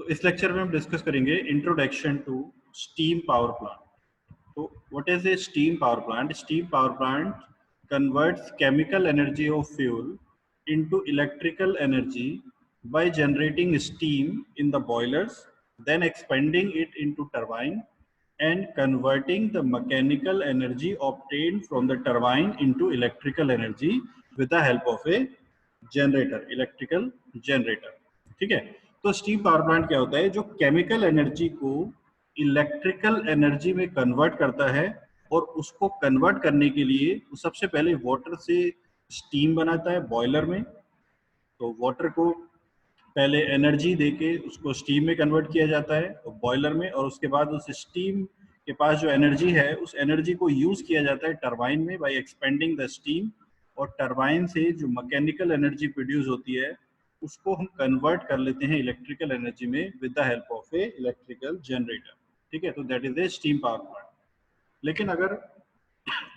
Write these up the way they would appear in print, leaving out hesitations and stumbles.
तो इस लेक्चर में हम डिस्कस करेंगे introduction to steam power plant. तो what is a steam power plant? Steam power plant converts chemical energy of fuel into electrical energy by generating steam in the boilers, then expanding it into turbine and converting the mechanical energy obtained from the turbine into electrical energy with the help of a generator, electrical generator। ठीक है, तो steam power plant क्या होता है? जो chemical energy को electrical energy में convert करता है और उसको कन्वर्ट करने के लिए वो सबसे पहले वाटर से स्टीम बनाता है बॉयलर में। तो वाटर को पहले एनर्जी देके उसको स्टीम में कन्वर्ट किया जाता है बॉयलर में, और उसके बाद उस स्टीम के पास जो एनर्जी है उस एनर्जी को यूज किया जाता है टरबाइन में बाय एक्सपेंडिंग द स्टीम, और टरबाइन से जो मैकेनिकल एनर्जी प्रोड्यूस होती है उसको हम कन्वर्ट कर लेते हैं इलेक्ट्रिकल एनर्जी में with the help of A electrical generator. ठीक है, तो that is a steam power plant. लेकिन अगर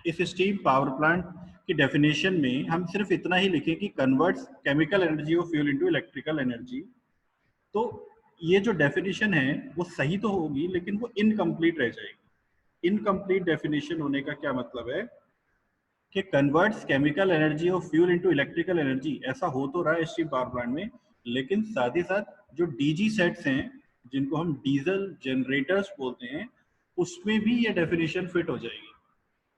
इस स्टीम पावर प्लांट की डेफिनेशन में हम सिर्फ इतना ही लिखें कि converts chemical energy of fuel into electrical energy, तो ये जो डेफिनेशन है वो सही तो होगी लेकिन वो इनकम्प्लीट रह जाएगी। इनकम्प्लीट डेफिनेशन होने का क्या मतलब है कि converts chemical energy of fuel into electrical energy, ऐसा हो तो रहा है स्टीम पावर प्लांट में, लेकिन साथ ही साथ जो डीजी सेट्स हैं जिनको हम डीजल जनरेटर्स बोलते हैं उसमें भी ये डेफिनेशन फिट हो जाएगी,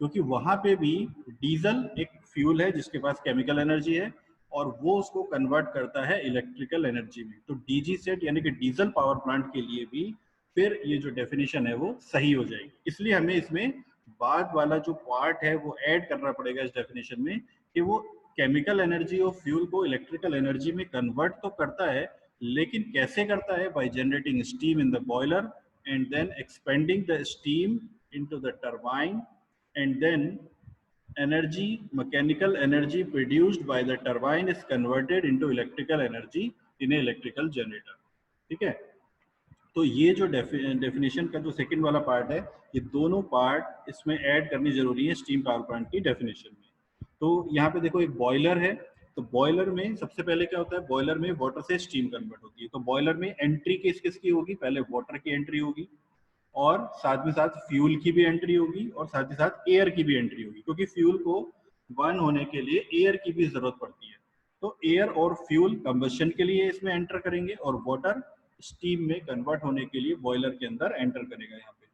क्योंकि वहां पे भी डीजल एक फ्यूल है जिसके पास केमिकल एनर्जी है और वो उसको कन्वर्ट करता है इलेक्ट्रिकल एनर्जी में। तो डीजी सेट यानी कि डीजल पावर प्लांट के लिए भी फिर ये जो डेफिनेशन है वो सही हो जाएगी। इसलिए हमें इसमें बाद वाला जो पार्ट है वो ऐड करना पड़ेगा इस डेफिनेशन में कि वो केमिकल एनर्जी ऑफ फ्यूल को इलेक्ट्रिकल एनर्जी में कन्वर्ट तो करता है, लेकिन कैसे करता है? By generating steam in the boiler and then expanding the steam into the turbine, and then energy, mechanical energy produced by the turbine is converted into electrical energy in a electrical generator। ठीक है, तो ये जो definition का जो second वाला part है, ये दोनों पार्ट इसमें ऐड करनी जरूरी है स्टीम पावर प्लांट की डेफिनेशन में। तो यहाँ पे देखो एक बॉयलर है, तो बॉयलर में सबसे पहले क्या होता है? बॉयलर में वाटर से स्टीम कन्वर्ट होती है। तो बॉयलर में एंट्री किस किस की होगी? पहले वाटर की एंट्री होगी और साथ में साथ फ्यूल की भी एंट्री होगी और साथ ही साथ एयर की भी एंट्री होगी, क्योंकि फ्यूल को बर्न होने के लिए एयर की भी जरूरत पड़ती है। तो एयर और फ्यूल कंबशन के लिए इसमें एंटर करेंगे और वाटर स्टीम में कन्वर्ट होने के लिए बॉयलर के अंदर एंटर करेगा यहाँ पे।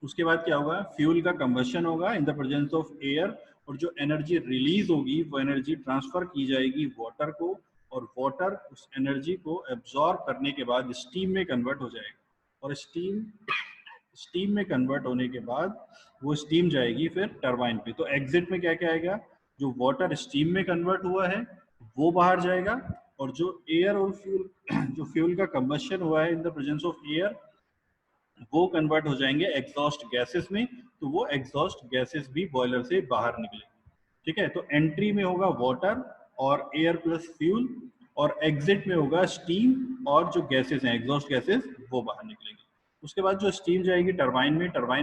उसके बाद क्या होगा? फ्यूल का कंबशन होगा in the presence of air, और जो एनर्जी रिलीज होगी वो एनर्जी ट्रांसफर की जाएगी वाटर को, और वाटर उस एनर्जी को एब्जॉर्ब करने के बाद स्टीम में कन्वर्ट हो जाएगा, और स्टीम में कन्वर्ट होने के बाद वो स्टीम जाएगी फिर टरबाइन पे। तो एग्जिट में क्या क्या आएगा? जो वाटर स्टीम में कन्वर्ट हुआ है वो बाहर जाएगा, और जो एयर और फ्यूल जो फ्यूल का कंबशन हुआ है in the presence of air वो कन्वर्ट हो जाएंगे एग्जॉस्ट गैसेस में, तो वो एग्जॉस्ट गैसेस भी बॉयलर से बाहर निकलेंगे। ठीक है, तो एंट्री में होगा वाटर और एयर प्लस फ्यूल, और एग्जिट में होगा स्टीम और जो गैसेस हैं एग्जॉस्ट गैसेस वो बाहर निकलेंगे। उसके बाद जो स्टीम जाएगी टरबाइन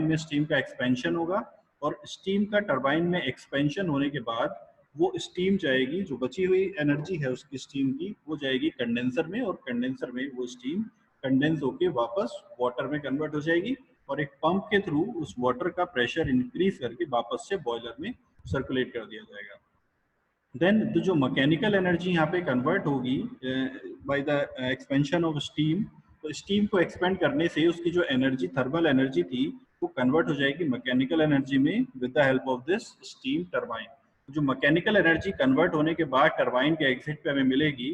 में स्टीम का एक्सपेंशन होगा, और स्टीम का टरबाइन में एक्सपेंशन होने के बाद वो स्टीम जाएगी, जो बची हुई एनर्जी है उसकी स्टीम की वो जाएगी कंडेंसर में, और कंडेंसर में वो स्टीम कंडेंस होके वापस वाटर में कन्वर्ट हो जाएगी, और एक पंप के थ्रू उस वाटर का प्रेशर इंक्रीज करके वापस से बॉयलर में सर्कुलेट कर दिया जाएगा। देन जो मैकेनिकल एनर्जी यहाँ पे कन्वर्ट होगी by the expansion of steam, तो स्टीम को एक्सपेंड करने से उसकी जो एनर्जी थर्मल एनर्जी थी वो कन्वर्ट हो जाएगी मैकेनिकल एनर्जी में with the help of this steam turbine. जो मैकेनिकल एनर्जी कन्वर्ट होने के बाद टरबाइन के एग्जिट पे हमें मिलेगी,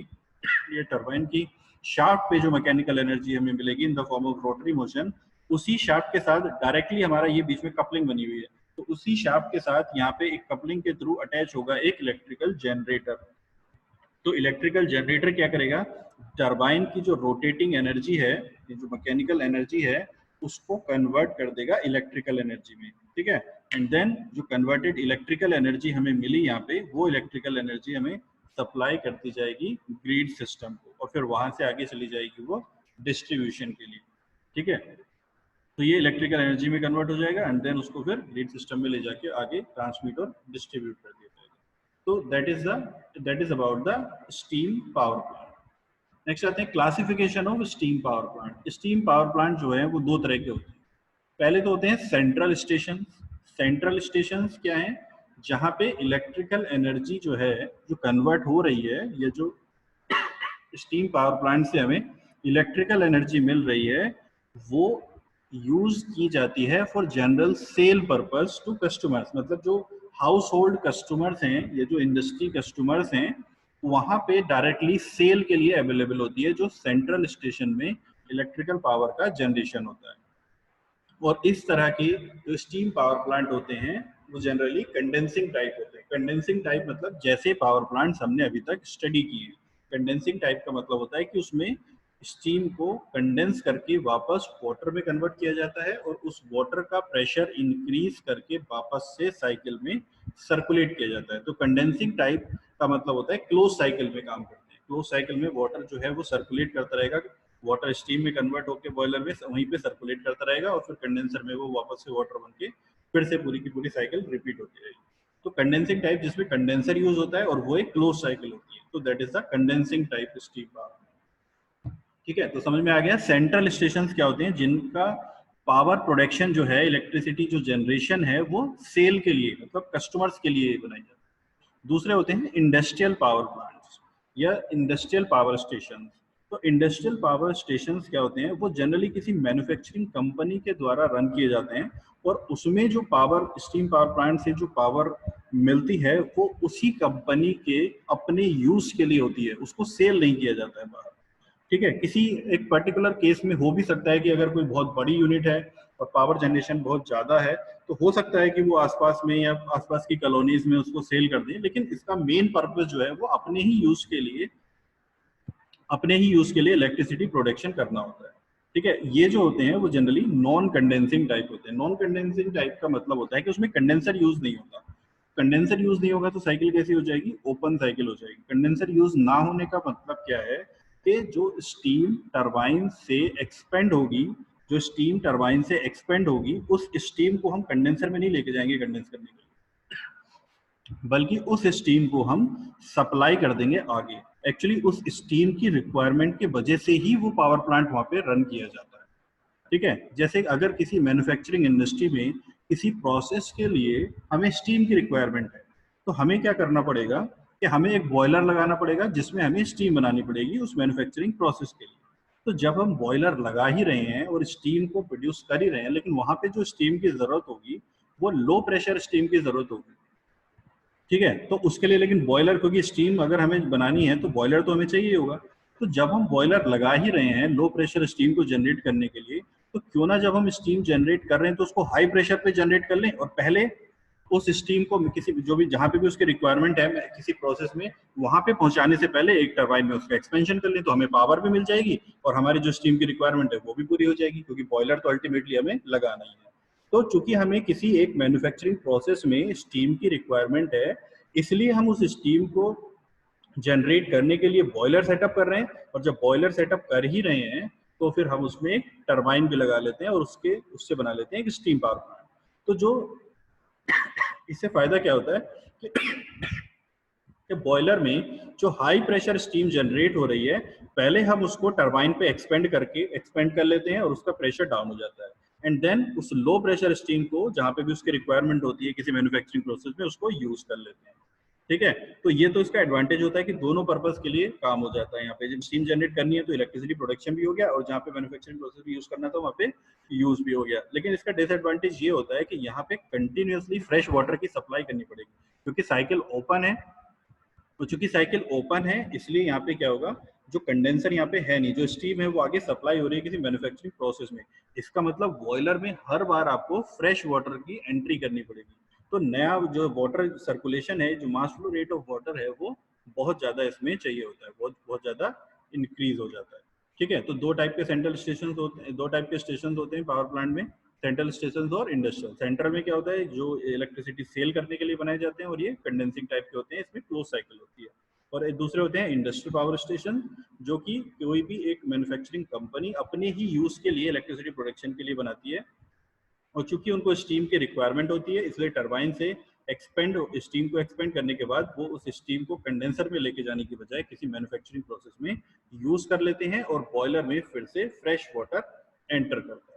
ये टरबाइन की शाफ्ट पे जो मैकेनिकल एनर्जी हमें मिलेगी in the form of rotary motion, उसी शाफ्ट के साथ डायरेक्टली हमारा ये बीच में कपलिंग बनी हुई है, तो उसी शाफ्ट के साथ यहाँ पे एक कपलिंग के थ्रू अटैच होगा एक इलेक्ट्रिकल जनरेटर। तो इलेक्ट्रिकल जनरेटर क्या करेगा? टरबाइन की जो रोटेटिंग एनर्जी है, जो मैकेनिकल एनर्जी है, उसको कन्वर्ट कर देगा इलेक्ट्रिकल एनर्जी में। ठीक है, एंड देन जो कन्वर्टेड इलेक्ट्रिकल एनर्जी हमें मिली यहाँ पे, वो इलेक्ट्रिकल एनर्जी हमें सप्लाई करती जाएगी ग्रिड सिस्टम को, और फिर वहां से आगे चली जाएगी वो डिस्ट्रीब्यूशन के लिए। ठीक है, तो ये इलेक्ट्रिकल एनर्जी में कन्वर्ट हो जाएगा एंड देन उसको फिर ग्रिड सिस्टम में ले जाके आगे ट्रांसमिट और डिस्ट्रीब्यूट कर दिया जाएगा। तो that is about the steam power plant. Next आते हैं classification of steam power plant. Steam power plant जो है वो दो तरह के होते हैं। पहले तो होते हैं सेंट्रल स्टेशन। सेंट्रल स्टेशन क्या है? जहां पे इलेक्ट्रिकल एनर्जी जो है जो कन्वर्ट हो रही है, ये जो स्टीम पावर प्लांट से हमें इलेक्ट्रिकल एनर्जी मिल रही है वो यूज की जाती है for general sale purpose to customers. मतलब जो हाउस होल्ड कस्टमर्स हैं, ये जो इंडस्ट्री कस्टमर्स हैं, वहां पे डायरेक्टली सेल के लिए अवेलेबल होती है जो सेंट्रल स्टेशन में इलेक्ट्रिकल पावर का जनरेशन होता है। और इस तरह के जो स्टीम पावर प्लांट होते हैं वो जनरली कंडेंसिंग टाइप होते हैं। कंडेंसिंग टाइप मतलब जैसे पावर प्लांट्स हमने अभी तक स्टडी किए हैं। कंडेंसिंग टाइप का मतलब होता है कि उसमें स्टीम को कंडेंस करके वापस वाटर में कन्वर्ट किया जाता है और उस वाटर का प्रेशर इंक्रीज करके वापस से साइकिल में सर्कुलेट किया जाता है। तो कंडेंसिंग टाइप का मतलब होता है क्लोज साइकिल में काम करते हैं। क्लोज साइकिल में वाटर जो है वो सर्कुलेट करता रहेगा, वाटर स्टीम में कन्वर्ट होकर बॉयलर में वहीं पे सर्कुलेट करता रहेगा और फिर कंडेंसर में वो वापस से वाटर बन के फिर से पूरी की पूरी साइकिल रिपीट होती रहेगी। तो कंडेंसिंग टाइप जिसमें कंडेंसर यूज होता है और वो एक क्लोज साइकिल होती है, तो that is the condensing type steam power. ठीक है, तो समझ में आ गया। सेंट्रल स्टेशन क्या होते हैं? जिनका पावर प्रोडक्शन जो है, इलेक्ट्रिसिटी जो जनरेशन है वो सेल के लिए मतलब कस्टमर्स के लिए बनाई जाती है। दूसरे होते हैं इंडस्ट्रियल पावर प्लांट्स या इंडस्ट्रियल पावर स्टेशन। तो इंडस्ट्रियल पावर स्टेशन क्या होते हैं? वो जनरली किसी मैन्युफैक्चरिंग कंपनी के द्वारा रन किए जाते हैं और उसमें जो पावर स्टीम पावर प्लांट से जो पावर मिलती है वो उसी कंपनी के अपने यूज के लिए होती है, उसको सेल नहीं किया जाता है बाहर। ठीक है, किसी एक पर्टिकुलर केस में हो भी सकता है कि अगर कोई बहुत बड़ी यूनिट है और पावर जनरेशन बहुत ज्यादा है तो हो सकता है कि वो आसपास में या आसपास की कॉलोनीज में उसको सेल कर दें, लेकिन इसका मेन पर्पस जो है वो अपने ही यूज के लिए इलेक्ट्रिसिटी प्रोडक्शन करना होता है। ठीक है, ये जो होते हैं वो जनरली नॉन कंडेंसिंग टाइप होते हैं। नॉन कंडेंसिंग टाइप का मतलब होता है कि उसमें कंडेंसर यूज नहीं होता। कंडेंसर यूज नहीं होगा तो साइकिल कैसी हो जाएगी? ओपन साइकिल हो जाएगी। कंडेंसर यूज ना होने का मतलब क्या है कि जो स्टीम टरबाइन से एक्सपेंड होगी, जो स्टीम टरबाइन से एक्सपेंड होगी उस स्टीम को हम कंडेंसर में नहीं लेके जाएंगे कंडेंस करने के लिए, बल्कि उस स्टीम को हम सप्लाई कर देंगे आगे। एक्चुअली उस स्टीम की रिक्वायरमेंट के वजह से ही वो पावर प्लांट वहां पे रन किया जाता है। ठीक है, जैसे अगर किसी मैन्युफैक्चरिंग इंडस्ट्री में किसी प्रोसेस के लिए हमें स्टीम की रिक्वायरमेंट है तो हमें क्या करना पड़ेगा कि हमें एक बॉयलर लगाना पड़ेगा जिसमें हमें स्टीम बनानी पड़ेगी उस मैन्युफैक्चरिंग प्रोसेस के लिए। तो जब हम बॉयलर लगा ही रहे हैं और स्टीम को प्रोड्यूस कर ही रहे हैं, लेकिन वहां पे जो स्टीम की जरूरत होगी वो लो प्रेशर स्टीम की जरूरत होगी। ठीक है, तो उसके लिए लेकिन बॉयलर, क्योंकि स्टीम अगर हमें बनानी है तो बॉयलर तो हमें चाहिए होगा। तो जब हम बॉयलर लगा ही रहे हैं लो प्रेशर स्टीम को जनरेट करने के लिए, तो क्यों ना जब हम स्टीम जनरेट कर रहे हैं तो उसको हाई प्रेशर पे जनरेट कर लें और पहले उस स्टीम को किसी जो भी जहां पे भी उसकी रिक्वायरमेंट है किसी प्रोसेस में वहां पे पहुंचाने से पहले एक टरबाइन में उसका एक्सपेंशन कर लें, तो हमें पावर भी मिल जाएगी और हमारी जो स्टीम की रिक्वायरमेंट है वो भी पूरी हो जाएगी, क्योंकि बॉयलर तो अल्टीमेटली हमें लगाना ही है। तो चूंकि हमें किसी एक मैन्युफैक्चरिंग प्रोसेस में स्टीम की रिक्वायरमेंट है, इसलिए हम उस स्टीम को जनरेट करने के लिए बॉयलर सेटअप कर रहे हैं और जब बॉयलर सेटअप कर ही रहे हैं तो फिर हम उसमें एक टरबाइन भी लगा लेते हैं और उससे बना लेते हैं एक स्टीम पावर प्लांट। तो जो इससे फायदा क्या होता है कि बॉयलर में जो हाई प्रेशर स्टीम जनरेट हो रही है पहले हम उसको टरबाइन पे एक्सपेंड कर लेते हैं और उसका प्रेशर डाउन हो जाता है, एंड देन उस लो प्रेशर स्टीम को जहां पे भी उसकी रिक्वायरमेंट होती है किसी मैन्युफैक्चरिंग प्रोसेस में उसको यूज कर लेते हैं। ठीक है, तो ये तो इसका एडवांटेज होता है कि दोनों पर्पस के लिए काम हो जाता है। यहाँ पे जब स्टीम जनरेट करनी है तो इलेक्ट्रिसिटी प्रोडक्शन भी हो गया और जहाँ पे मैन्युफैक्चरिंग प्रोसेस भी यूज करना था वहाँ पे यूज भी हो गया। लेकिन इसका डिसएडवांटेज ये होता है कि यहाँ पे कंटिन्यूअसली फ्रेश वाटर की सप्लाई करनी पड़ेगी, क्योंकि साइकिल ओपन है। तो चूंकि साइकिल ओपन है इसलिए यहाँ पे क्या होगा, जो कंडेंसर यहाँ पे है नहीं, जो स्टीम है वो आगे सप्लाई हो रही है किसी मैन्युफैक्चरिंग प्रोसेस में। इसका मतलब बॉयलर में हर बार आपको फ्रेश वाटर की एंट्री करनी पड़ेगी। तो नया जो वाटर सर्कुलेशन है, जो mass flow rate of water है वो बहुत ज्यादा इसमें चाहिए होता है, बहुत बहुत ज्यादा इंक्रीज हो जाता है। ठीक है, तो दो टाइप के सेंट्रल स्टेशन होते हैं, दो टाइप के स्टेशन होते हैं पावर प्लांट में, सेंट्रल स्टेशन और इंडस्ट्रियल। सेंट्रल में क्या होता है, जो इलेक्ट्रिसिटी सेल करने के लिए बनाए जाते हैं और ये कंडेंसिंग टाइप के होते हैं, इसमें क्लोज साइकिल होती है। और एक दूसरे होते हैं इंडस्ट्रियल पावर स्टेशन, जो कि कोई भी एक मैन्युफैक्चरिंग कंपनी अपने ही यूज के लिए इलेक्ट्रिसिटी प्रोडक्शन के लिए बनाती है और चूंकि उनको स्टीम की रिक्वायरमेंट होती है इसलिए टरबाइन से स्टीम को एक्सपेंड करने के बाद वो उस स्टीम को कंडेंसर में लेके जाने की बजाय किसी मैन्युफैक्चरिंग प्रोसेस में यूज यूज कर लेते हैं और बॉयलर में फिर से फ्रेश वाटर एंटर करता है।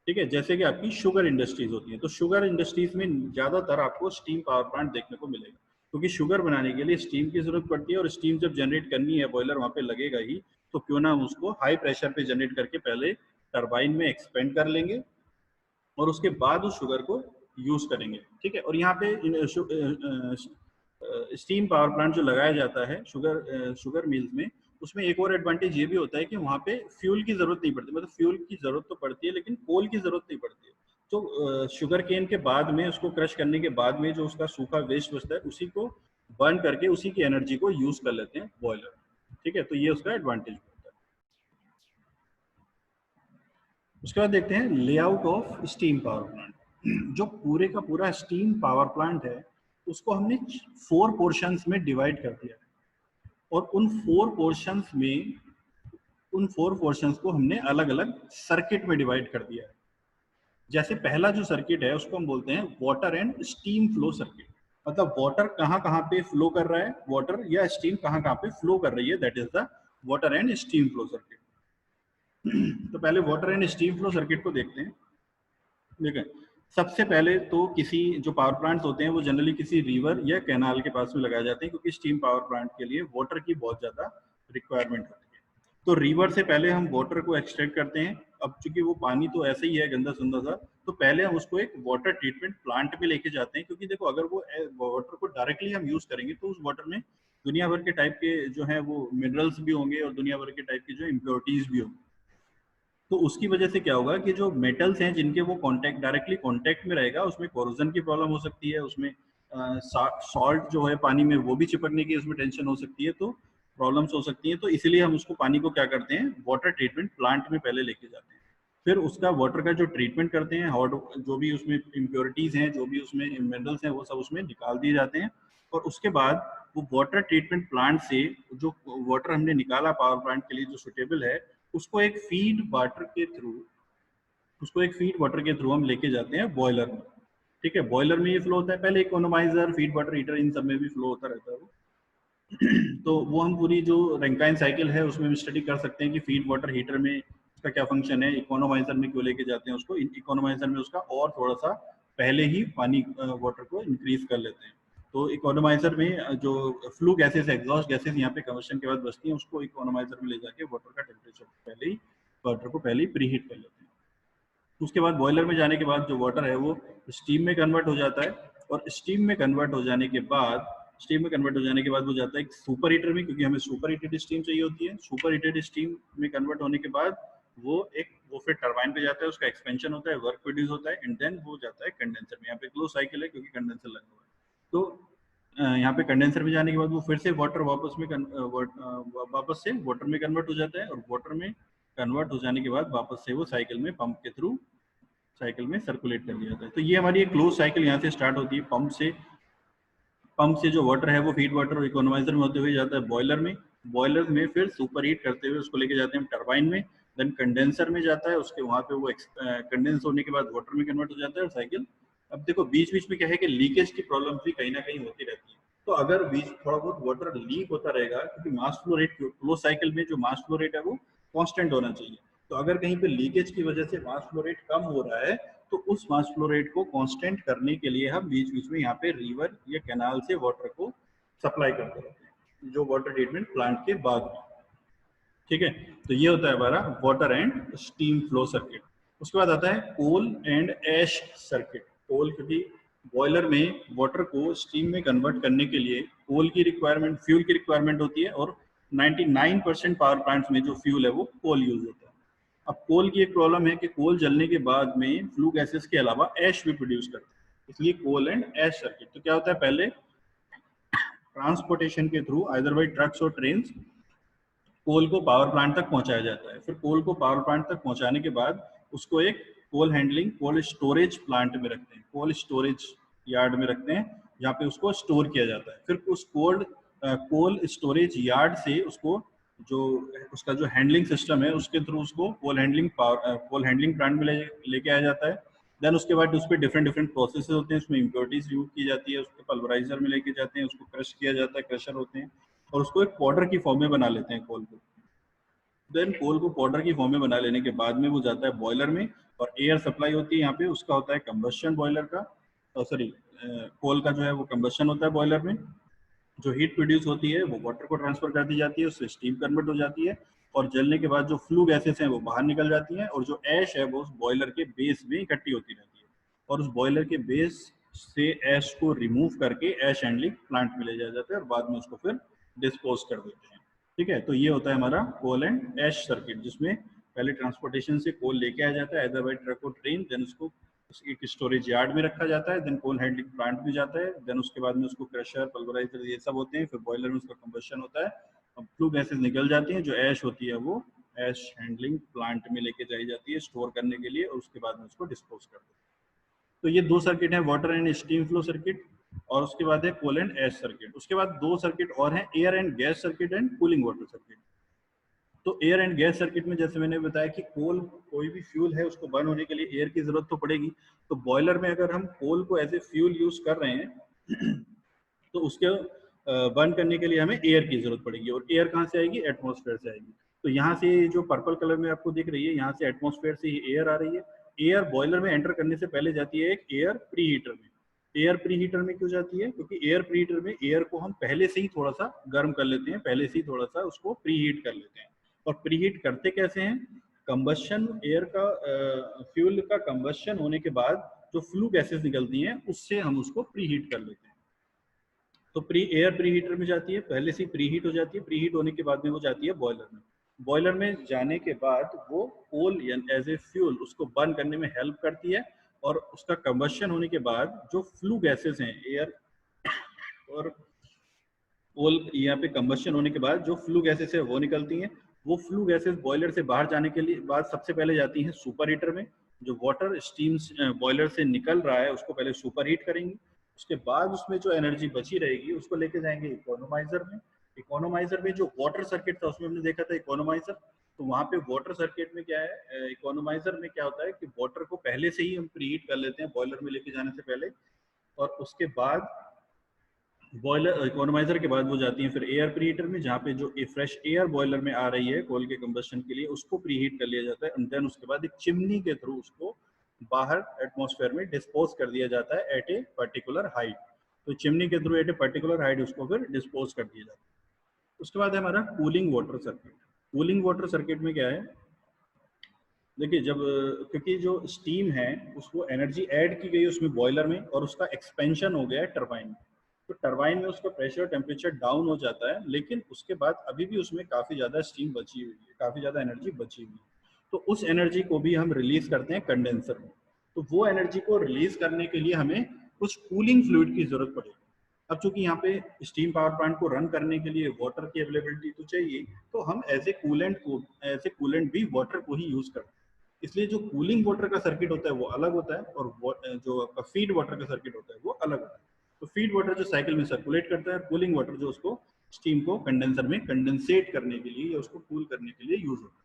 ठीक है, जैसे कि आपकी शुगर इंडस्ट्रीज होती है, तो शुगर इंडस्ट्रीज में ज्यादातर आपको स्टीम पावर प्लांट देखने को मिलेगा, क्योंकि शुगर बनाने के लिए स्टीम की जरूरत पड़ती है और स्टीम जब जनरेट करनी है बॉयलर वहां पे लगेगा ही, तो क्यों ना हम उसको हाई प्रेशर पे जनरेट करके पहले टरबाइन में एक्सपेंड कर लेंगे और उसके बाद उस शुगर को यूज करेंगे। ठीक है, और यहाँ पे स्टीम पावर प्लांट जो लगाया जाता है शुगर मिल्स में, उसमें एक और एडवांटेज ये भी होता है कि वहाँ पे फ्यूल की जरूरत नहीं पड़ती, मतलब फ्यूल की जरूरत तो पड़ती है लेकिन कोल की जरूरत नहीं पड़ती है। तो शुगर केन के बाद में उसको क्रश करने के बाद में जो उसका सूखा वेस्ट बचता है उसी को बर्न करके उसी की एनर्जी को यूज कर लेते हैं बॉयलर। ठीक है, तो ये उसका एडवांटेज होता है। उसके बाद देखते हैं layout of steam power plant. जो पूरे का पूरा स्टीम पावर प्लांट है उसको हमने 4 पोर्शंस में डिवाइड कर दिया है और उन 4 पोर्शंस को हमने अलग अलग सर्किट में डिवाइड कर दिया है। जैसे पहला जो सर्किट है उसको हम बोलते हैं water and steam flow circuit, मतलब वाटर कहाँ कहाँ पे फ्लो कर रहा है, वाटर या स्टीम कहाँ कहाँ पे फ्लो कर रही है, that is the water and steam flow circuit. तो पहले water and steam flow circuit को देखते हैं। देखिए, सबसे पहले तो किसी जो पावर प्लांट्स होते हैं वो जनरली किसी रिवर या कैनाल के पास में लगाए जाते हैं, क्योंकि स्टीम पावर प्लांट के लिए वाटर की बहुत ज्यादा रिक्वायरमेंट होती है। तो रिवर से पहले हम वाटर को एक्सट्रैक्ट करते हैं। अब चूंकि वो पानी तो ऐसे ही है गंदा सुंदर सा, तो पहले हम उसको एक वाटर ट्रीटमेंट प्लांट में लेके जाते हैं, क्योंकि देखो अगर वो वाटर को डायरेक्टली हम यूज करेंगे तो उस वाटर में दुनिया भर के टाइप के जो है वो मिनरल्स भी होंगे और दुनिया भर के टाइप की जो इम्प्योरिटीज भी होंगी। तो उसकी वजह से क्या होगा कि जो मेटल्स हैं जिनके वो कांटेक्ट डायरेक्टली कांटेक्ट में रहेगा उसमें कोरोजन की प्रॉब्लम हो सकती है, उसमें सॉल्ट जो है पानी में वो भी चिपकने की उसमें टेंशन हो सकती है, तो प्रॉब्लम्स हो सकती हैं। तो इसीलिए हम उसको पानी को क्या करते हैं वाटर ट्रीटमेंट प्लांट में पहले लेके जाते हैं, फिर उसका वाटर का जो ट्रीटमेंट करते हैं, हॉट जो भी उसमें इम्प्योरिटीज हैं जो भी उसमें मिनरल्स हैं वो सब उसमें निकाल दिए जाते हैं। और उसके बाद वो वाटर ट्रीटमेंट प्लांट से जो वाटर हमने निकाला पावर प्लांट के लिए जो सुटेबल है, उसको एक फीड वाटर के थ्रू हम लेके जाते हैं बॉयलर में। ठीक है, बॉयलर में ये फ्लो होता है, पहले इकोनोमाइजर फीड वाटर हीटर इन सब में भी फ्लो होता रहता है वो। तो वो हम पूरी जो रैंकाइन साइकिल है उसमें भी स्टडी कर सकते हैं कि फीड वाटर हीटर में उसका क्या फंक्शन है, इकोनोमाइजर में क्यों लेके जाते हैं उसको, इकोनोमाइजर में उसका और थोड़ा सा पहले ही पानी वाटर को इंक्रीज कर लेते हैं। तो इकोनोमाइजर में जो फ्लू गैसेस एग्जॉस्ट गैसेस यहाँ पे कम्बशन के बाद बचती हैं उसको इकोनोमाइजर में ले जाके वाटर का टेम्परेचर पहले ही वाटर को पहले ही प्रीहीट कर लेते हैं। उसके बाद बॉयलर में जाने के बाद जो वाटर है वो स्टीम में कन्वर्ट हो जाता है और स्टीम में कन्वर्ट हो जाने के बाद वो जाता है एक सुपर हीटर में, क्योंकि हमें सुपर हीटेड स्टीम चाहिए होती है। सुपर हीटेड स्टीम में कन्वर्ट होने के बाद वो फिर टरबाइन पे जाता है, उसका एक्सपेंशन होता है, वर्क प्रोड्यूस होता है एंड देन वो जाता है कंडेंसर में। यहाँ पे क्लोज साइकिल है क्योंकि कंडेंसर लगा हुआ है। तो यहाँ पे कंडेंसर में जाने के बाद वो फिर से वापस से वाटर में कन्वर्ट हो जाता है और वाटर में कन्वर्ट हो जाने के बाद वापस से वो साइकिल में पंप के थ्रू साइकिल में सर्कुलेट कर दिया जाता है। तो ये हमारी एक क्लोज साइकिल यहाँ से स्टार्ट होती है। पंप से जो वाटर है वो फीड वाटर और इकोनोमाइजर में होते हुए जाता है बॉयलर में फिर सुपर हीट करते हुए उसको लेके जाते हैं टरबाइन में, देन कंडेंसर में जाता है, उसके वहां पे वो कंडेंस होने के बाद वाटर में कन्वर्ट हो जाता है और साइकिल। अब देखो बीच बीच में क्या है कि लीकेज की प्रॉब्लम भी कहीं ना कहीं होती रहती है, तो अगर बीच थोड़ा बहुत वाटर लीक होता रहेगा, क्योंकि mass flow rate close cycle में जो मास फ्लो रेट है वो कांस्टेंट होना चाहिए, तो अगर कहीं पे लीकेज की वजह से मास फ्लो रेट कम हो रहा है तो उस मास फ्लो रेट को कांस्टेंट करने के लिए हम बीच बीच में यहाँ पे रिवर या कैनाल से वाटर को सप्लाई करते रहते हैं जो वाटर ट्रीटमेंट प्लांट के बाद में। ठीक है, तो ये होता है हमारा water and steam flow circuit. उसके बाद आता है कोल एंड ऐश सर्किट। कोल, क्योंकि बॉयलर में वाटर को स्टीम में कन्वर्ट करने के लिए कोल की रिक्वायरमेंट, फ्यूल की रिक्वायरमेंट होती है और 99% पावर प्लांट्स में जो फ्यूल है वो कोल यूज होता है। अब कोल की एक प्रॉब्लम है कि कोल जलने के बाद में फ्लू गैसेस के अलावा ऐश भी प्रोड्यूस करता है, इसलिए कोल एंड ऐश सर्किट। तो क्या होता है, पहले ट्रांसपोर्टेशन के थ्रू आइदर बाई ट्रक्स और ट्रेन कोल को पावर प्लांट तक पहुंचाया जाता है। फिर कोल को पावर प्लांट तक पहुंचाने के बाद उसको एक कोल स्टोरेज प्लांट में रखते हैं, कोल स्टोरेज यार्ड में रखते हैं, जहाँ पे उसको स्टोर किया जाता है। फिर उस कोल स्टोरेज यार्ड से उसको जो उसका जो हैंडलिंग सिस्टम है उसके थ्रू उसको कोल हैंडलिंग प्लांट में लेके आया जाता है। देन उसके बाद उस पर डिफरेंट डिफरेंट प्रोसेस होते हैं, उसमें इम्प्योरिटीज यूज की जाती है, उसको पल्वराइजर में लेके जाते हैं, उसको क्रश किया जाता है, क्रशर होते हैं और उसको एक पाउडर की फॉर्म में बना लेते हैं कोल को। देन कोल को पाउडर की फॉर्म में बना लेने के बाद में वो जाता है बॉयलर में, और एयर सप्लाई होती है यहाँ पे, उसका होता है कंबशन बॉयलर का, सॉरी कोल का जो है वो कंबशन होता है बॉयलर में। जो हीट प्रोड्यूस होती है वो वाटर को ट्रांसफर कर दी जाती है, उससे स्टीम कन्वर्ट हो जाती है, और जलने के बाद जो फ्लू गैसेस हैं वो बाहर निकल जाती हैं, और जो ऐश है वो उस बॉयलर के बेस में इकट्ठी होती रहती है, और उस बॉयलर के बेस से ऐश को रिमूव करके ऐश हैंडलिंग प्लांट में ले जाया जाता है, और बाद में उसको फिर डिस्पोज कर देते हैं। ठीक है, तो ये होता है हमारा कोल एंड ऐश सर्किट, जिसमें पहले ट्रांसपोर्टेशन से कोल लेके आया जाता है, इधर बाई ट्रक और ट्रेन, देन उसको एक स्टोरेज यार्ड में रखा जाता है, देन कोल हैंडलिंग प्लांट में जाता है, देन उसके बाद में उसको क्रशर, पल्वराइजर, ये सब होते हैं, फिर बॉयलर में उसका कंबशन होता है, अब फ्लू गैसेस निकल जाती हैं, जो ऐश होती है वो ऐश हैंडलिंग प्लांट में लेके जाई जाती है स्टोर करने के लिए, और उसके बाद में उसको डिस्पोज कर देते हैं। तो ये दो सर्किट है, water and steam flow circuit, और उसके बाद है कोल एंड ऐश सर्किट। उसके बाद दो सर्किट और हैं, air and gas circuit and cooling water circuit. तो एयर एंड गैस सर्किट में जैसे मैंने बताया कि कोल कोई भी फ्यूल है उसको बर्न होने के लिए एयर की जरूरत तो पड़ेगी, तो बॉयलर में अगर हम कोल को एज ए फ्यूल यूज कर रहे हैं तो उसके बर्न करने के लिए हमें एयर की जरूरत पड़ेगी, और एयर कहाँ से आएगी, एटमॉस्फेयर से आएगी। तो यहाँ से जो पर्पल कलर में आपको दिख रही है, यहाँ से एटमॉस्फेयर से ही एयर आ रही है। एयर बॉयलर में एंटर करने से पहले जाती है एक एयर प्री हीटर में। एयर प्री हीटर में क्यों जाती है, क्योंकि एयर प्री हीटर में एयर को हम पहले से ही थोड़ा सा गर्म कर लेते हैं, पहले से ही थोड़ा सा उसको प्री हीट कर लेते हैं। और प्री हीट करते कैसे हैं, कंबशन, एयर का फ्यूल का कंबशन होने के बाद जो फ्लू गैसेस निकलती हैं उससे हम उसको प्री हीट कर लेते हैं। तो एयर प्री हीटर में जाती है, पहले से प्री हीट हो जाती है, प्री हीट होने के बाद में वो जाती है बॉयलर में। बॉयलर में जाने के बाद वो कोल एज ए फ्यूल उसको बर्न करने में हेल्प करती है, और उसका कंबशन होने के बाद जो फ्लू गैसेस हैं, एयर और कोल, यहाँ पे कंबशन होने के बाद जो फ्लू गैसेस है वो निकलती हैं। वो फ्लू गैसेस बॉयलर से बाहर जाने के लिए बाद सबसे पहले जाती हैं सुपर हीटर में। जो वाटर स्टीम बॉयलर से निकल रहा है उसको पहले सुपर हीट करेंगे, उसके बाद उसमें जो एनर्जी बची रहेगी उसको लेके जाएंगे इकोनोमाइजर में। इकोनोमाइजर में जो वाटर सर्किट था उसमें हमने देखा था इकोनोमाइजर, तो वहाँ पे वाटर सर्किट में क्या है, इकोनोमाइजर में क्या होता है कि वाटर को पहले से ही हम प्रीहीट कर लेते हैं बॉयलर में लेके जाने से पहले, और उसके बाद बॉयलर इकोनोमाइजर के बाद वो जाती हैं फिर एयर प्रीहीटर में, जहाँ पे जो फ्रेश एयर बॉयलर में आ रही है कोल के कंबशन के लिए उसको प्रीहीट कर लिया जाता है, एंड देन उसके बाद एक चिमनी के थ्रू उसको बाहर एटमॉस्फेयर में डिस्पोज कर दिया जाता है एट ए पर्टिकुलर हाइट। तो चिमनी के through at a particular height उसको फिर डिस्पोज कर दिया जाता है। उसके बाद है हमारा cooling water circuit. Cooling water circuit में क्या है, देखिए जब क्योंकि जो स्टीम है उसको एनर्जी ऐड की गई उसमें बॉयलर में, और उसका एक्सपेंशन हो गया है टरबाइन में, तो टरबाइन में उसका प्रेशर टेम्परेचर डाउन हो जाता है, लेकिन उसके बाद अभी भी उसमें काफ़ी ज़्यादा स्टीम बची हुई है, काफ़ी ज़्यादा एनर्जी बची हुई है। तो उस एनर्जी को भी हम रिलीज करते हैं कंडेंसर में। तो वो एनर्जी को रिलीज करने के लिए हमें कुछ कूलिंग फ्लूइड की जरूरत पड़ेगी। अब चूंकि यहाँ पे स्टीम पावर प्लांट को रन करने के लिए वाटर की अवेलेबिलिटी तो चाहिए, तो हम एज ए कूलेंट भी वाटर को ही यूज करते हैं। इसलिए जो कूलिंग वाटर का सर्किट होता है वो अलग होता है, और जो आपका फीड वाटर का सर्किट होता है वो अलग होता है। तो फीड वाटर जो साइकिल में सर्कुलेट करता है, कूलिंग वाटर जो उसको स्टीम को कंडेंसर में कंडेंसेट करने के लिए या उसको कूल करने के लिए यूज होता है।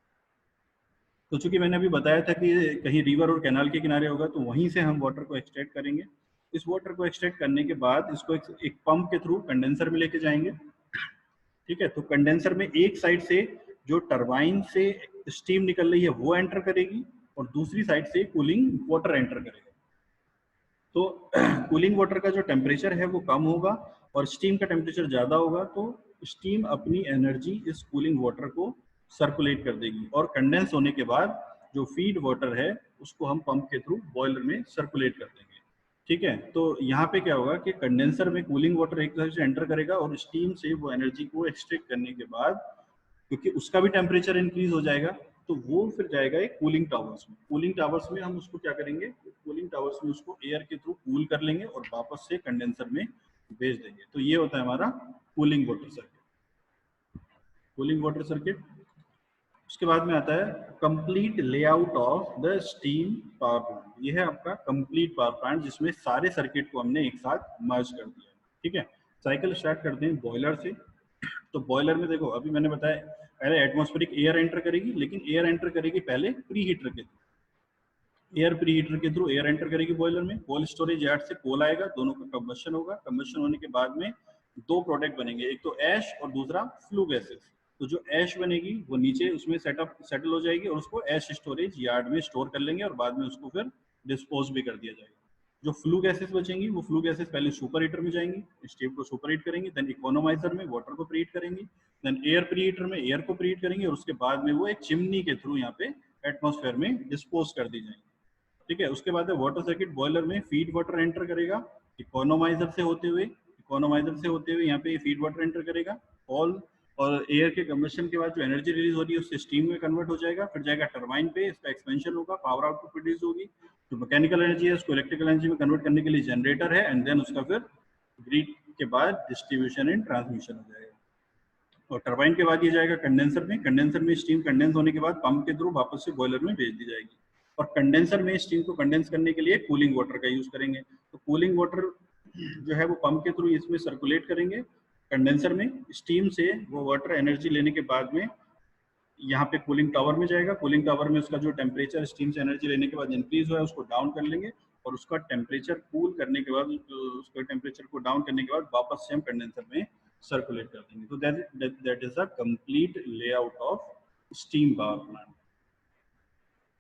तो चूंकि मैंने अभी बताया था कि कहीं रिवर और कैनाल के किनारे होगा, तो वहीं से हम वाटर को एक्सट्रैक्ट करेंगे। इस वाटर को एक्सट्रैक्ट करने के बाद इसको एक पंप के थ्रू कंडेंसर में लेके जाएंगे। ठीक है, तो कंडेंसर में एक साइड से जो टरबाइन से स्टीम निकल रही है वो एंटर करेगी, और दूसरी साइड से कूलिंग वाटर एंटर करेगा। तो कूलिंग वाटर का जो टेम्परेचर है वो कम होगा और स्टीम का टेम्परेचर ज़्यादा होगा, तो स्टीम अपनी एनर्जी इस कूलिंग वाटर को सर्कुलेट कर देगी, और कंडेंस होने के बाद जो फीड वाटर है उसको हम पंप के थ्रू बॉयलर में सर्कुलेट कर देंगे। ठीक है, तो यहाँ पे क्या होगा कि कंडेंसर में कूलिंग वाटर एक तरह से एंटर करेगा, और स्टीम से वो एनर्जी को एक्सट्रैक्ट करने के बाद क्योंकि उसका भी टेम्परेचर इंक्रीज हो जाएगा, तो वो फिर जाएगा एक कूलिंग टावर्स में। कूलिंग टावर्स में हम उसको क्या करेंगे, कूलिंग टावर्स में उसको एयर के थ्रू कूल कर लेंगे और वापस से कंडेंसर में भेज देंगे। तो ये होता है हमारा cooling water circuit. Cooling water circuit. उसके बाद में आता है complete layout of the steam power plant. ये है आपका कंप्लीट पावर प्लांट, जिसमें सारे सर्किट को हमने एक साथ मर्ज कर दिया। ठीक है, साइकिल स्टार्ट करते हैं बॉयलर से। तो बॉयलर में देखो अभी मैंने बताया पहले एटमॉस्फेरिक एयर एंटर करेगी, लेकिन एयर एंटर करेगी पहले प्री हीटर के थ्रू। एयर प्री हीटर के थ्रू एयर एंटर करेगी बॉयलर में। कोल्ड स्टोरेज यार्ड से कोल आएगा, दोनों का कंबशन होगा। कंबशन होने के बाद में दो प्रोडक्ट बनेंगे, एक तो ऐश और दूसरा फ्लू गैसेस। तो जो ऐश बनेगी वो नीचे उसमें सेटल हो जाएगी और उसको ऐश स्टोरेज यार्ड में स्टोर कर लेंगे और बाद में उसको फिर डिस्पोज भी कर दिया जाएगा। जो फ्लू गैसेस बचेंगी वो फ्लू गैसेस पहले सुपर हीटर में जाएंगी, स्टीम को सुपर हीट करेंगे, देन इकोनोमाइजर में वाटर को प्रीहीट करेंगी, देन एयर प्रीहीटर में एयर को प्रीहीट करेंगे और उसके बाद में वो एक चिमनी के थ्रू यहाँ पे एटमॉस्फेयर में डिस्पोज कर दी जाएंगी। ठीक है, उसके बाद वाटर सर्किट बॉयलर में फीड वाटर एंटर करेगा इकोनोमाइजर से होते हुए यहाँ पे फीड वाटर एंटर करेगा ऑल, और एयर के कंबशन के बाद जो एनर्जी रिलीज हो रही है उससे स्टीम में कन्वर्ट हो जाएगा, फिर जाएगा टरबाइन पे, इसका एक्सपेंशन होगा, पावर आउटपुट प्रोड्यूस होगी, जो मैकेनिकल एनर्जी है उसको इलेक्ट्रिकल एनर्जी में कन्वर्ट करने के लिए जनरेटर है, एंड देन उसका फिर ग्रिड के बाद डिस्ट्रीब्यूशन एंड ट्रांसमिशन हो जाएगा। और टरबाइन के बाद ये जाएगा कंडेंसर में स्टीम कंडेंस होने के बाद पंप के थ्रू वापस से बॉयलर में भेज दी जाएगी। और कंडेंसर में स्टीम को कंडेंस करने के लिए कूलिंग वाटर का यूज करेंगे, तो कूलिंग वाटर जो है वो पंप के थ्रू इसमें सर्कुलेट करेंगे कंडेंसर में, स्टीम से वो वाटर एनर्जी लेने के बाद में यहाँ पे कूलिंग टावर में जाएगा, कूलिंग टावर में उसका जो टेम्परेचर स्टीम से एनर्जी लेने के बाद इंक्रीज हुआ है उसको डाउन कर लेंगे और उसका टेम्परेचर कूल करने के बाद उसका टेम्परेचर को डाउन करने के बाद वापस से हम कंडेंसर में सर्कुलेट कर देंगे। तो that is a complete layout of steam power plant.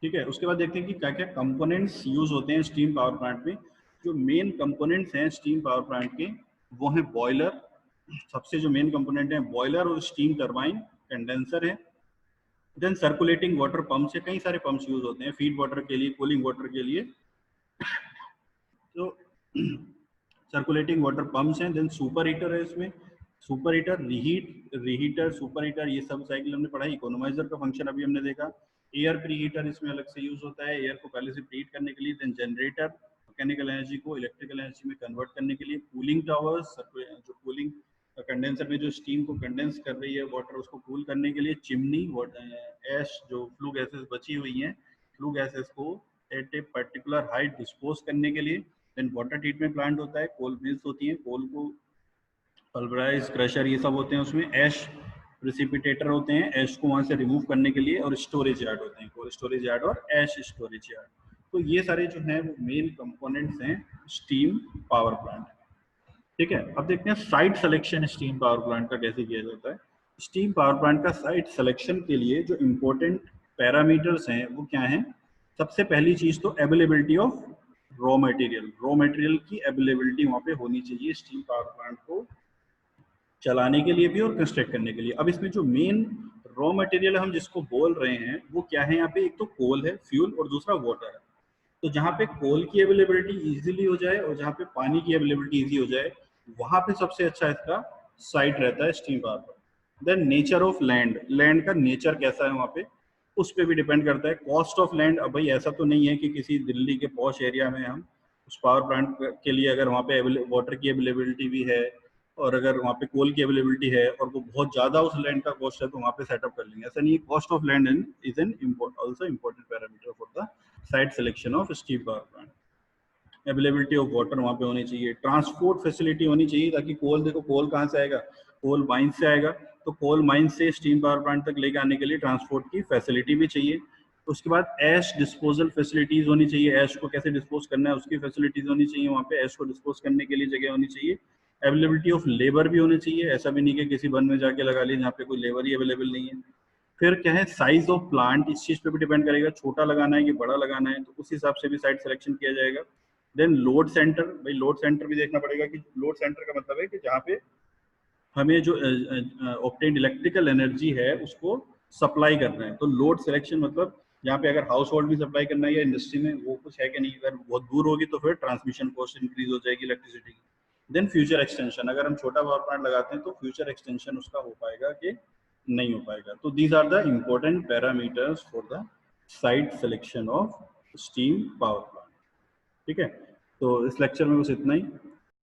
ठीक है, उसके बाद देखते हैं कि क्या क्या कंपोनेंट्स यूज होते हैं स्टीम पावर प्लांट में। जो मेन कंपोनेंट्स हैं स्टीम पावर प्लांट के वो है बॉयलर, सबसे जो मेन कंपोनेंट है बॉयलर और स्टीम टरबाइन, कंडेंसर है, देन सर्कुलेटिंग वाटर पंप से कई सारे पंप्स यूज होते हैं फीड वाटर के लिए, कूलिंग वाटर के लिए, तो सर्कुलेटिंग वाटर पंप्स हैं, देन सुपर हीटर है, इसमें super heater reheater super heater ये सब साइकिल हमने पढ़ा। इकोनोमाइजर का फंक्शन अभी हमने देखा। एयर प्री हीटर इसमें अलग से यूज होता है एयर को पहले से प्रीहीट करने के लिए, देन जनरेटर मैकेनिकल एनर्जी को इलेक्ट्रिकल एनर्जी में कन्वर्ट करने के लिए, कूलिंग टावर्स जो कूलिंग कंडेंसर में जो स्टीम को कंडेंस कर रही है वाटर उसको कूल करने के लिए, चिमनी ऐश जो फ्लू गैसेस बची हुई हैं फ्लू गैसेस को at a particular height dispose करने के लिए, देन वाटर ट्रीटमेंट प्लांट होता है, कोल मिल्स होती हैं, कोल को पल्वराइज क्रशर ये सब होते हैं, उसमें ऐश प्रिसिपिटेटर होते हैं ऐश को वहां से रिमूव करने के लिए, और स्टोरेज यार्ड होते हैं, कोल स्टोरेज यार्ड और ऐश स्टोरेज यार्ड। तो ये सारे जो हैं वो मेन कंपोनेंट्स हैं स्टीम पावर प्लांट। ठीक है, अब देखते हैं site selection steam power plant का कैसे किया जाता है। स्टीम पावर प्लांट का साइट सिलेक्शन के लिए जो इम्पोर्टेंट पैरामीटर्स हैं वो क्या हैं। सबसे पहली चीज तो अवेलेबिलिटी ऑफ रॉ मटेरियल की अवेलेबिलिटी वहां पे होनी चाहिए स्टीम पावर प्लांट को चलाने के लिए भी और कंस्ट्रक्ट करने के लिए। अब इसमें जो मेन रॉ मटेरियल हम जिसको बोल रहे हैं वो क्या है, यहाँ पे एक तो कोल है फ्यूल और दूसरा वाटर है। तो जहाँ पे कोल की अवेलेबिलिटी इजीली हो जाए और जहाँ पे पानी की अवेलेबिलिटी इजी हो जाए वहां पे सबसे अच्छा इसका साइट रहता है steam power plant. Then nature of land का नेचर कैसा है वहाँ पे उस पर भी डिपेंड करता है। कॉस्ट ऑफ लैंड, अब भाई ऐसा तो नहीं है कि किसी दिल्ली के पॉश एरिया में हम उस पावर प्लांट के लिए अगर वहाँ पे वाटर की अवेलेबिलिटी भी है और अगर वहाँ पे कोल की अवेलेबिलिटी है और वो बहुत ज्यादा उस लैंड का कॉस्ट है तो वहाँ पे सेटअप कर लेंगे, ऐसा नहीं है। Cost of land is an also important parameter for the site selection of steam power plant. Availability of water वहाँ पे होनी चाहिए, ट्रांसपोर्ट फैसिलिटी होनी चाहिए ताकि कोल, देखो कोल कहाँ से आएगा, कोल माइन से आएगा, तो कोल माइन से स्टीम पावर प्लांट तक लेके आने के लिए ट्रांसपोर्ट की फैसिलिटी भी चाहिए। उसके बाद ऐश डिस्पोजल फैसिलिटीज होनी चाहिए, ऐश को कैसे डिस्पोज करना है उसकी फैसिलिटीज होनी चाहिए, वहाँ पे ऐश को डिस्पोज करने के लिए जगह होनी चाहिए। अवेलेबिलिटी ऑफ लेबर भी होनी चाहिए, ऐसा भी नहीं कि किसी वन में जाके लगा ली जहाँ पे कोई लेबर ही अवेलेबल नहीं है। फिर क्या है, साइज ऑफ प्लांट, इस चीज पे भी डिपेंड करेगा, छोटा लगाना है कि बड़ा लगाना है, तो उस हिसाब से भी साइट सिलेक्शन किया जाएगा। देन लोड सेंटर, भाई लोड सेंटर भी देखना पड़ेगा कि लोड सेंटर का मतलब है कि जहाँ पे हमें जो ऑब्टेन्ड इलेक्ट्रिकल एनर्जी है उसको सप्लाई करना है। तो लोड सिलेक्शन मतलब यहाँ पे अगर हाउस होल्ड भी सप्लाई करना है या इंडस्ट्री में वो कुछ है कि नहीं, अगर बहुत दूर होगी तो फिर ट्रांसमिशन कॉस्ट इंक्रीज हो जाएगी इलेक्ट्रिसिटी की। देन फ्यूचर एक्सटेंशन, अगर हम छोटा पावर प्लांट लगाते हैं तो फ्यूचर एक्सटेंशन उसका हो पाएगा कि नहीं हो पाएगा। तो these are the important parameters for the site selection of steam power plant. ठीक है, तो इस लेक्चर में बस इतना ही।